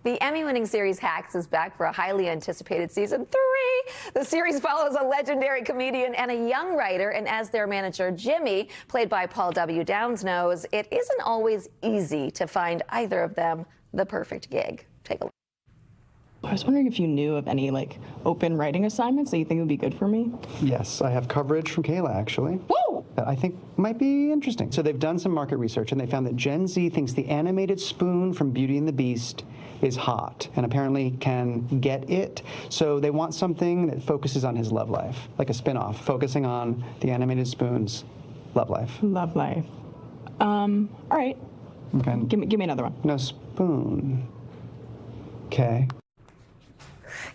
The Emmy-winning series Hacks is back for a highly anticipated season 3. The series follows a legendary comedian and a young writer, and as their manager, Jimmy, played by Paul W. Downs, knows, it isn't always easy to find either of them the perfect gig. Take a look. I was wondering if you knew of any, open writing assignments that you think would be good for me? Yes, I have coverage from Kayla, actually. Woo! That I think might be interesting. So they've done some market research, and they found that Gen Z thinks the animated spoon from Beauty and the Beast is hot, and apparently can get it. So they want something that focuses on his love life, like a spin-off, focusing on the animated spoon's love life. Love life. All right. Okay. Give me another one. No spoon. Okay.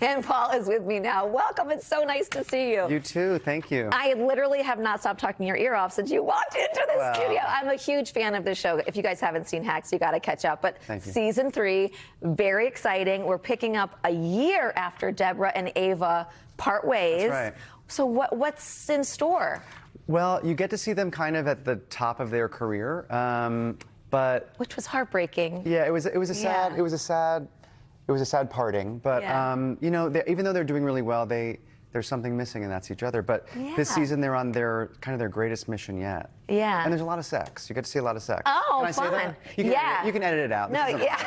And Paul is with me now. Welcome. It's so nice to see you. You too. Thank you. I literally have not stopped talking your ear off since you walked into the studio. I'm a huge fan of the show. If you guys haven't seen Hacks, you got to catch up. But season 3, very exciting. We're picking up a year after Deborah and Ava part ways. That's right. So what's in store? Well, you get to see them kind of at the top of their career, but which was heartbreaking. Yeah, it was a sad parting. But you know, even though they're doing really well, there's something missing, and that's each other. But this season, they're on their greatest mission yet. Yeah. And there's a lot of sex. You get to see a lot of sex. Oh, can I fun. say that? You can edit it out. No, yeah.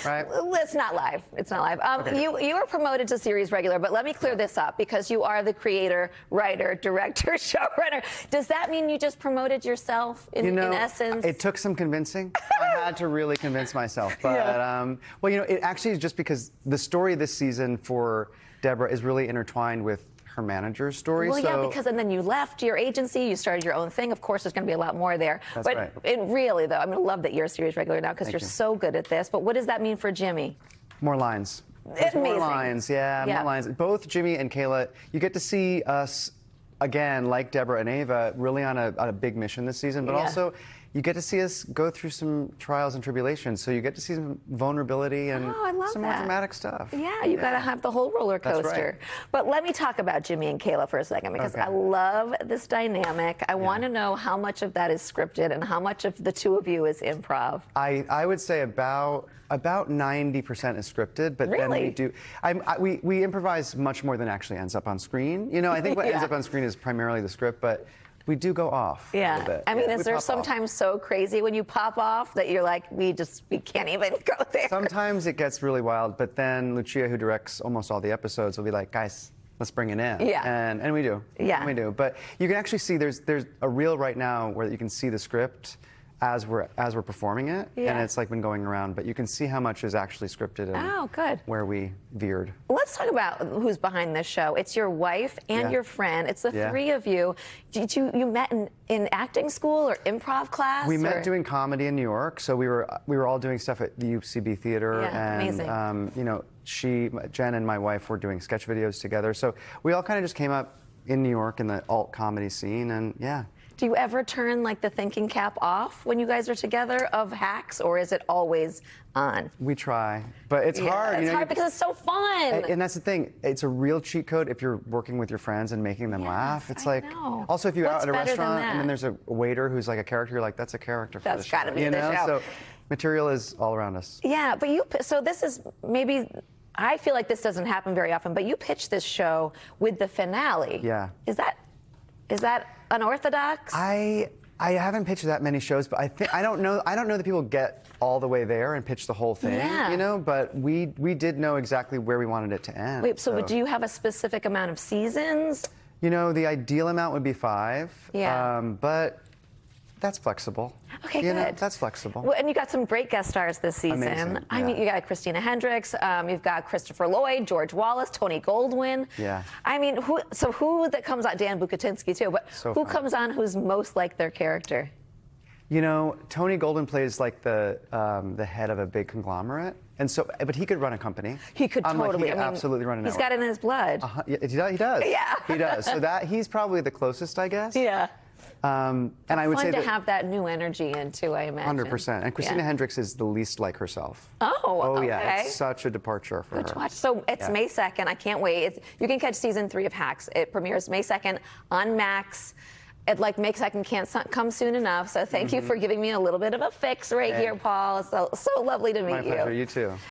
Right? It's not live. It's not live. Okay. You were promoted to series regular, but let me clear this up because you are the creator, writer, director, showrunner. Does that mean you just promoted yourself in essence? It took some convincing. I had to really convince myself. But, well, you know, it actually is just because the story this season for Deborah is really intertwined with her manager's story. Well, yeah, because and then you left your agency, you started your own thing. Of course, there's going to be a lot more there. That's right. It really, though, I mean, I love that you're a series regular now because you're so good at this. But what does that mean for Jimmy? More lines. Amazing. More lines, more lines. Both Jimmy and Kayla, you get to see us, again, like Deborah and Ava, really on a big mission this season, but also you get to see us go through some trials and tribulations. So you get to see some vulnerability and some more dramatic stuff. Yeah, you got to have the whole roller coaster. That's right. But let me talk about Jimmy and Kayla for a second because I love this dynamic. I want to know how much of that is scripted and how much of the two of you is improv. I would say about 90% is scripted, but then we do. We improvise much more than actually ends up on screen. You know, I think what ends up on screen is primarily the script, but we do go off a little bit. I mean, is there sometimes so crazy when you pop off that you're like, we can't even go there? Sometimes it gets really wild, but then Lucia, who directs almost all the episodes, will be like, guys, let's bring it in. And we do. And we do. But you can actually see there's a reel right now where you can see the script as we're performing it, and it's like been going around, but you can see how much is actually scripted and where we veered. Let's talk about who's behind this show. It's your wife and your friend. It's the three of you. You met in acting school or improv class? We met doing comedy in New York, so we were all doing stuff at the UCB Theater, and you know, Jen and my wife were doing sketch videos together, so we all kind of just came up in New York in the alt comedy scene, and Do you ever turn the thinking cap off when you guys are together of Hacks, or is it always on? We try, but it's hard. It's hard because it's so fun. And that's the thing. It's a real cheat code if you're working with your friends and making them laugh. It's also if you're out at a restaurant and then there's a waiter who's like a character, you're like, that's a character for the show. That's got to be the show. So material is all around us. Yeah, but so this is maybe, I feel like this doesn't happen very often, but you pitched this show with the finale. Yeah. Is that unorthodox? I haven't pitched that many shows, but I don't know that people get all the way there and pitch the whole thing, you know, but we did know exactly where we wanted it to end. Wait, so do you have a specific amount of seasons? You know, the ideal amount would be 5. But that's flexible. Okay, good. Know, that's flexible. Well, and you got some great guest stars this season. Amazing, I mean, you got Christina Hendricks, you've got Christopher Lloyd, George Wallace, Tony Goldwyn. Yeah. I mean, who that comes on? Dan Bukatinsky too. But who comes on who's most like their character? You know, Tony Goldwyn plays like the head of a big conglomerate, and so, but he could run a company. He could totally. He could absolutely run a network. He's got it in his blood. Yeah, he does. Yeah. He does. So he's probably the closest, I guess. Yeah. And I would say fun to have that new energy in too, I imagine. 100%. And Christina Hendricks is the least like herself. Oh, yeah, it's such a departure for her. To watch. So it's May 2nd. I can't wait. You can catch season 3 of Hacks. It premieres May 2nd on Max. It May 2nd can't come soon enough. So thank you for giving me a little bit of a fix right here, Paul. So lovely to meet you. My pleasure. You too.